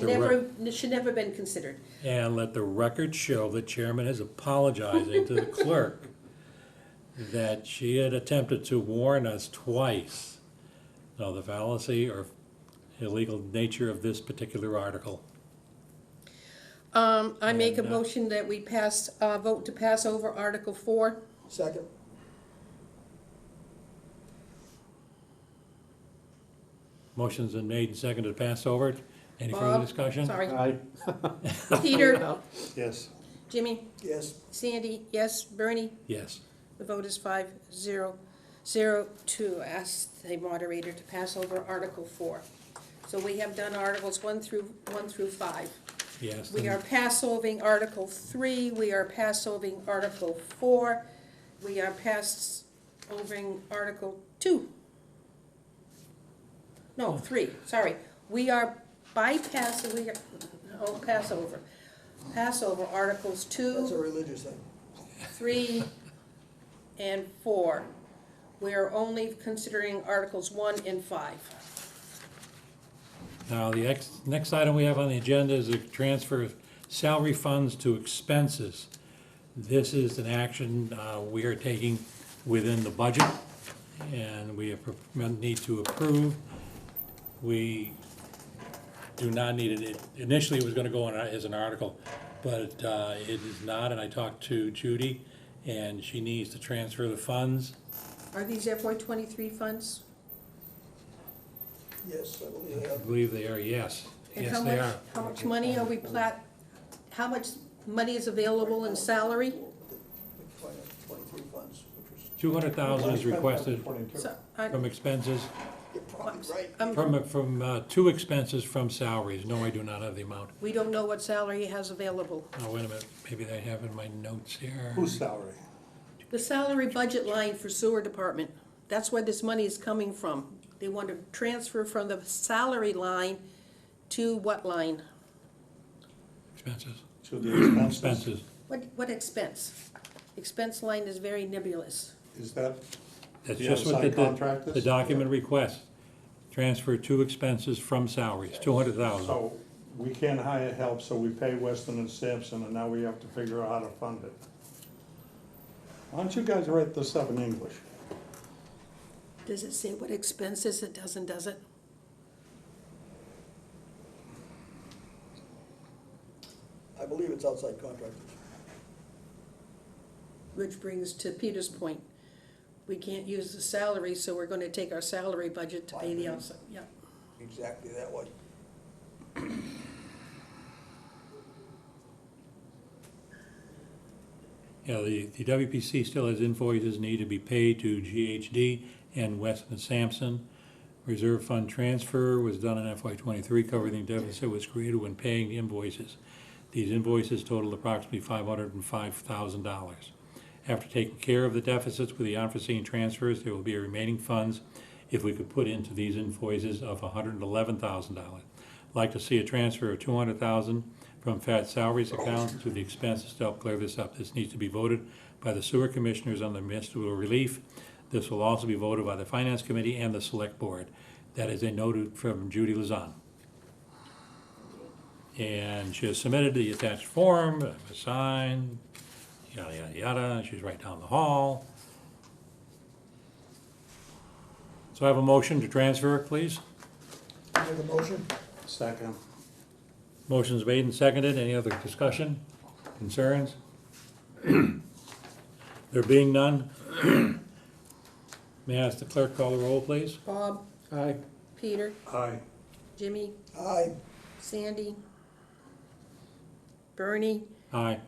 should never been considered. And let the record show the chairman is apologizing to the clerk that she had attempted to warn us twice of the fallacy or illegal nature of this particular article. I make a And, motion that we pass, vote to pass over Article 4. Second. Motion's been made and seconded to pass over. Any further Bob? discussion? Sorry. Aye. Peter, Yes. Jimmy, Yes. Sandy, yes, Bernie? Yes. The vote is 5-0 to ask the moderator to pass over Article 4. So we have done Articles 1 through 5. Yes. We are pass-overing Article 3, we are pass-overing Article 4, we are pass-overing Article 2. No, 3, sorry. We are bypassing, pass over Articles That's a 2, religious thing. 3, and 4. We are only considering Articles 1 and 5. Now, the next item we have on the agenda is a transfer of salary funds to expenses. This is an action we are taking within the budget, and we need to approve. We do not need it. Initially, it was gonna go on as an article, but it is not, and I talked to Judy, and she needs to transfer the funds. Are these FY23 funds? Yes, I believe they I have. believe they are, yes. And Yes, how they much, are. how much money are we how much money is available in salary? The 23 funds, which was, 200,000 is requested So, from expenses, you're probably right. from two expenses from salaries. No, I do not have the amount. We don't know what salary he has available. Oh, wait a minute, maybe I have in my notes here. Whose salary? The salary budget line for sewer department, that's where this money is coming from. They want to transfer from the salary line to what line? Expenses. To the expenses? Expenses. What expense? Expense line is very nebulous. Is that, That's The just what outside contractors? the document requests. Transfer to expenses from salaries, 200,000. so we can't hire help, so we pay Weston and Sampson, and now we have to figure out how to fund it. Why don't you guys write this up in English? Does it say what expenses it does it? I believe it's outside contractors. Which brings to Peter's point. We can't use the salary, so we're gonna take our salary budget to pay the outside, yeah. Exactly that way. Yeah, the WPC still has invoices need to be paid to GHD and Weston and Sampson. Reserve fund transfer was done in FY23, covering the deficit was created when paying the invoices. These invoices totaled approximately $505,000. After taking care of the deficits with the unforeseen transfers, there will be remaining funds if we could put into these invoices of $111,000. I'd like to see a transfer of $200,000 from FAT salaries account to the expenses to help clear this up. This needs to be voted by the sewer commissioners on the municipal relief. This will also be voted by the finance committee and the select board. That is a note from Judy Lazan. And she has submitted the attached form, signed, yada, yada, yada. She's right down the hall. So I have a motion to transfer, please. Make a motion? Second. Motion's made and seconded. Any other discussion, concerns? There being none, may I ask the clerk call the roll, please? Bob, Aye. Peter, Aye. Jimmy, Aye. Sandy, Bernie, Aye.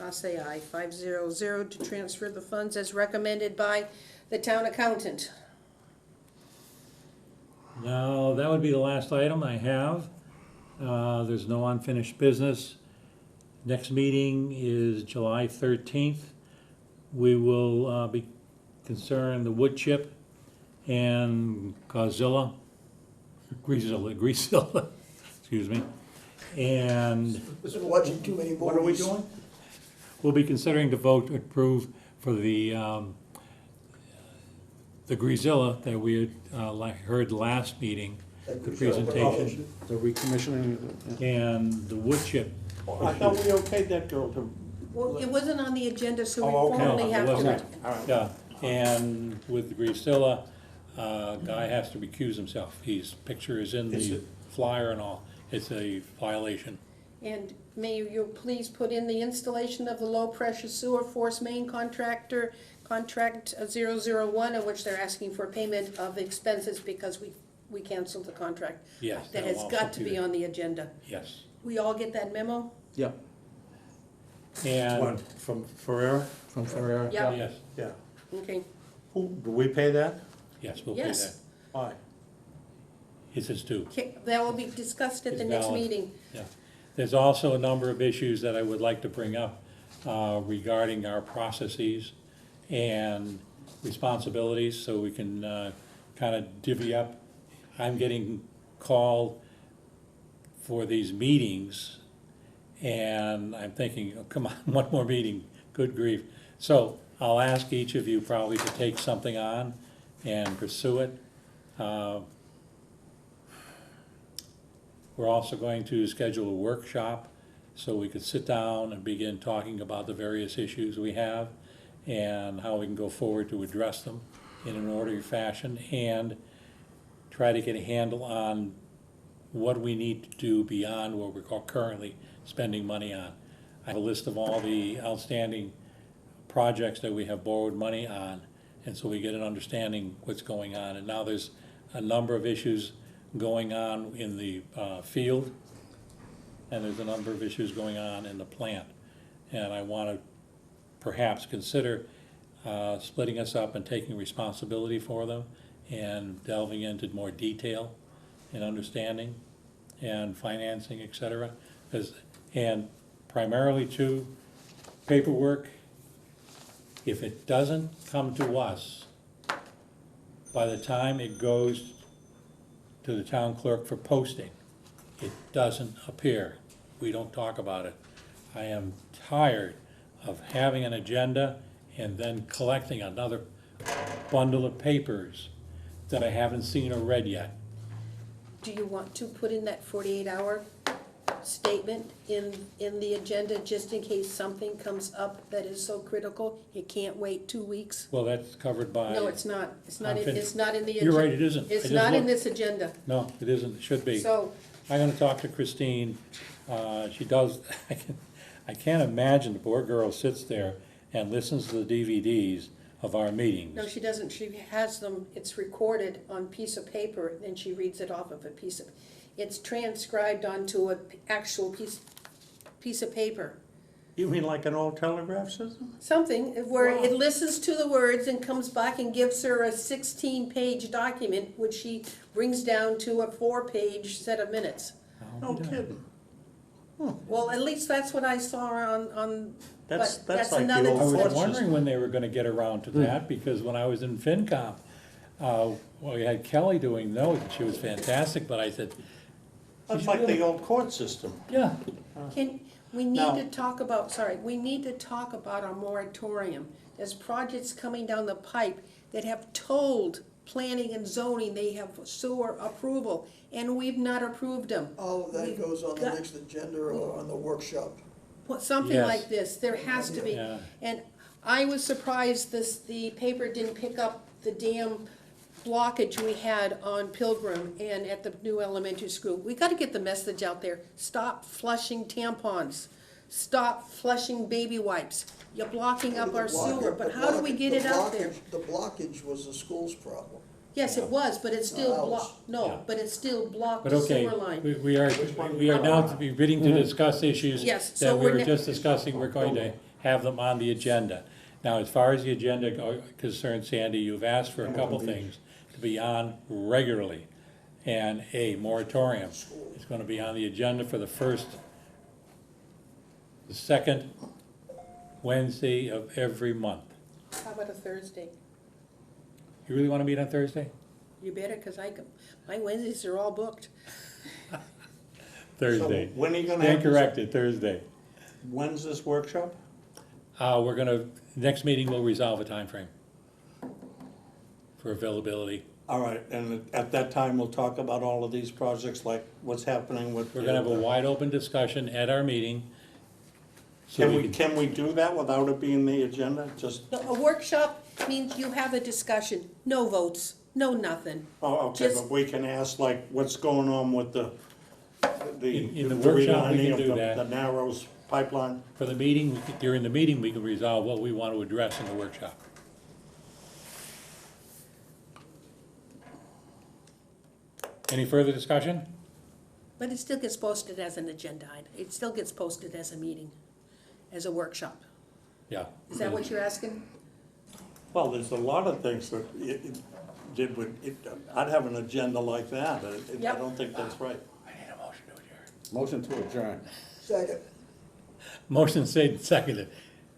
I'll say aye, 500 to transfer the funds as recommended by the town accountant. Now, that would be the last item I have. There's no unfinished business. Next meeting is July 13th. We will be considering the wood chip and Greasezilla, excuse me. And Been watching too many movies. What are we doing? we'll be considering to vote to approve for the the Grisilla that we had heard last meeting, That the Grisilla presentation, The recommissioning, and the wood chip. I thought we okayed that girl to, Well, it wasn't on the agenda, so we Oh, okay. formally No, it have wasn't. to. all right. Yeah, and with the Grisilla, guy has to recuse himself. His picture is in Is the it- flyer and all. It's a violation. And may you please put in the installation of the low-pressure sewer force main contractor, contract 001, in which they're asking for payment of expenses because we canceled the contract. Yes. That that'll has also got to be there. on the agenda. Yes. We all get that memo? yeah, One And, from Ferrera? from Ferrera. Yeah. yes, Yeah. Okay, Who, do we pay that? yes, we'll pay that. yes. Why? It's his due. Okay, that will be discussed at the It's next valid. meeting. Yeah. There's also a number of issues that I would like to bring up regarding our processes and responsibilities, so we can kind of divvy up. I'm getting called for these meetings, and I'm thinking, oh, come on, one more meeting, good grief. So I'll ask each of you probably to take something on and pursue it. We're also going to schedule a workshop so we could sit down and begin talking about the various issues we have and how we can go forward to address them in an orderly fashion and try to get a handle on what we need to do beyond what we're currently spending money on. I have a list of all the outstanding projects that we have borrowed money on, and so we get an understanding what's going on. And now there's a number of issues going on in the field, and there's a number of issues going on in the plant. And I want to perhaps consider splitting us up and taking responsibility for them and delving into more detail and understanding and financing, et cetera. And primarily to paperwork, if it doesn't come to us, by the time it goes to the town clerk for posting, it doesn't appear. We don't talk about it. I am tired of having an agenda and then collecting another bundle of papers that I haven't seen or read yet. Do you want to put in that 48-hour statement in the agenda, just in case something comes up that is so critical, it can't wait 2 weeks? Well, that's covered by. No, it's not. It's not, I'm in- finished. it's not in the. You're right, agen- it isn't. I It's just not in looked. this agenda. No, it isn't, it should be. So, I'm gonna talk to Christine, she does, I can't imagine the poor girl sits there and listens to the DVDs of our meetings. no, she doesn't. She has them, it's recorded on piece of paper, and she reads it off of a piece of, it's transcribed onto a actual piece of paper. You mean like an old telegraph system? Something where Wow. it listens to the words and comes back and gives her a 16-page document, which she brings down to a 4-page set of minutes. No kidding. Well, at least that's what I saw on, That's but that's like the another old I was court wondering system. when they were gonna get around to that, because when I was in FinCom, we had Kelly doing notes, and she was fantastic, but I said, That's like the old court system. yeah, we need Now- to talk about, sorry, we need to talk about our moratorium. There's projects coming down the pipe that have told planning and zoning they have sewer approval, and we've not approved them. All of that We've goes on the got- next agenda or on the workshop. Well, something Yes. like this, there has to be. Yeah. And I was surprised the paper didn't pick up the damn blockage we had on Pilgrim and at the new elementary school. We gotta get the message out there, stop flushing tampons, stop flushing baby wipes. You're blocking up our sewer, but how do we get it out there? The blockage was the school's problem. Yes, it was, but it still Ours. blocked, Yeah. no, but it still blocked but the okay, sewer line. we are now to be beginning to discuss issues Yes, so that we we're were ne- just discussing, we're going to have them on the agenda. Now, as far as the agenda concerns, Sandy, you've asked for a couple things to be on regularly. And a moratorium is gonna be on the agenda for the second Wednesday of every month. How about a Thursday? You really wanna meet on Thursday? You better, cause my Wednesdays are all booked. Thursday. So when are you gonna Stand have this- corrected, Thursday. When's this next meeting will resolve a time frame for availability. All right, and at that time, we'll talk about all of these projects, like what's happening with. We're gonna have a wide open discussion at our meeting. So Can we do that without it being the agenda, just, No, a workshop means you have a discussion, no votes, no nothing. oh, okay, Just- but we can ask, like, what's going on with the In the workshop, we relining can of do the that. Narrows pipeline? For the meeting, during the meeting, we can resolve what we want to address in the workshop. Any further discussion? But it still gets posted as an agenda item, it still gets posted as a meeting, as a workshop. Yeah. Is that what you're asking? Well, there's a lot of things that I'd have an agenda like that. I Yep. don't think that's right. I need a motion to adjourn. Motion to adjourn. Second. Motion made and seconded.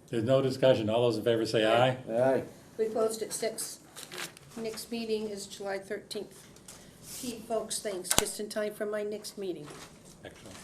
There's no discussion. All those in favor say aye. Aye. We closed at 6. Next meeting is July 13th. Gee, folks, thanks, just in time for my next meeting. Excellent.